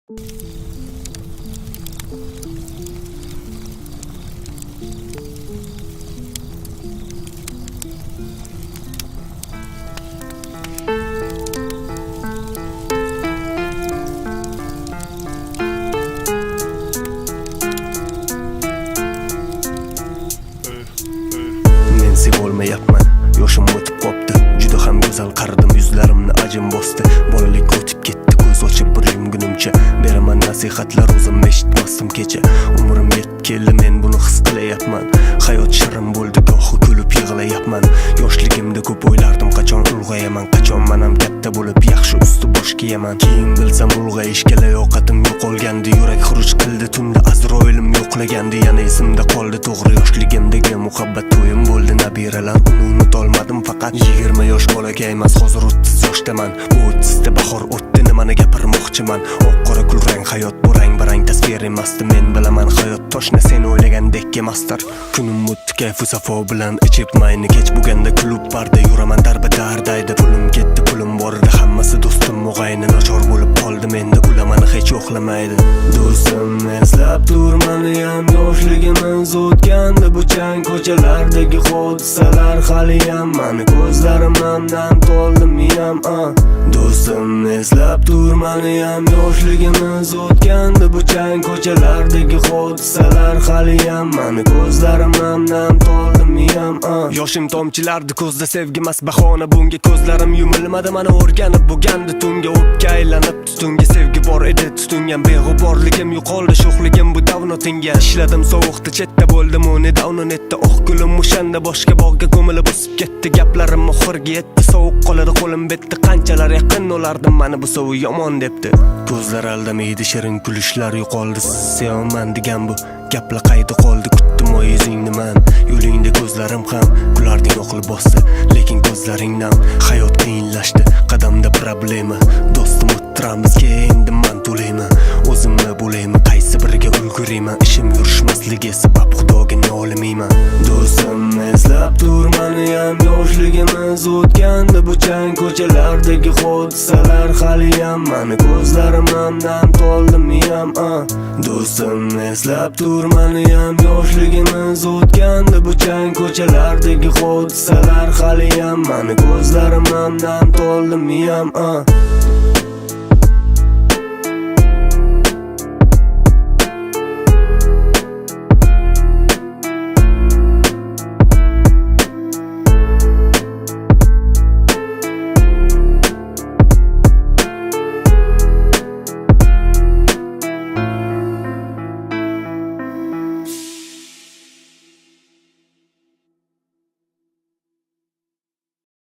Men sevolmayapman, yoshim o'tib qopti. Juda ham go'zal qaradim, yuzlarimni ajim bosdi. Bolalik o'tib ketdi, ko'z ochib bir yumgunimcha. Beraman nasihatlar, o'zim eshitmasdim kecha. Umrim yetib keldi, men buni his qilayapman. Hayot shirin bo'ldi, gohi kulib yig'layapman. Yoshligimda ko'p o'ylardim, qachon ulg'ayaman, qachon men ham katta bo'lib yaxshi usti bosh kiyaman. Keyin bilsam ulg'ayishga layoqatim yo'qolgandi, yurak xuruj qildi tunda, Azroilim yo'qlagandi. Yana esimda qoldi to'g'ri yoshligimdagi muhabbat to'yim bo'ldi nabiralar. Uni unutolmadim, faqat 20 yosh bolakay emas, hozir 30 yoshdaman. Bu 30da bahor o'tdi, nimani gapirmoqchiman? Oq-qora kulrang hayot, bu rang-barang tasvir emasdi. Men bilaman hayot toshni sen o'ylagandek emasdir. Kunim o'tdi kayfu safo bilan ichib mayni kech buganda klub barda yuraman darbadardayda. Pulim ketdi, pulim bor edi, hammasi do'stim mog'ayni. Nachor bo'lib qoldi menda, ulamani hech yo'qlamaydi. Do'stim eslab turmani ham yoshligimiz o'tgandi, bu chang ko'chalardagi hodisalar haliyam mani ko'zlarim nam to'ldi miyam. Do'stim eslab turmani ham yoshligimiz o'tgandi, bu chang ko'chalardagi hodisalar haliyam mani ko'zlarim nam to'ldi miyam. Yoshim tomchilardi ko'zda, sevgimas bahona bunga. Ko'zlarim yumilmadi, mana o'rganib bo'lgandi tunga. O'pka aylanib tutunga, sevgi bor edi tutungan. Beg'uborligim yo'qoldi, sho'xligim bu davno tingan. Ishladim sovuqda, chetda bo'ldim unida, uni netda. Oh gulim o'shanda boshqa bog'ga ko'milib o'sib ketdi. Gaplarim oxirga yetdi, sovuq qoladi qo'lim betdi. Qanchalar yaqin olardim, mana bu sovuq yomon debdi. Ko'zlar aldamaydi, shirin kulishlar yo'qoldi. Sevaman degan bu gaplar qayda qoldi? Kutdim o yuzingni man, yo'lingda ko'zlarim ham kularding oqil bosdi. Lekin ko'zlaringdan hayot qiyinlashdi, qadamda problema. Do'stim o'tiramizga endi man to'layman. O'zimni bo'layman, qaysi biriga ulgurayman? Ishim yurishmasligi sabab xudoga nolimayman. Do'stim eslab turmani ham yoshligimiz o'tgandi, bu chang ko'chalardagi hodisalar haliyam mani ko'zlarim nam to'ldi miyam. Do'stim eslab turmani ham yoshligimiz o'tgandi, bu chang ko'chalardagi hodisalar haliyam mani ko'zlarim nam to'ldi miyam.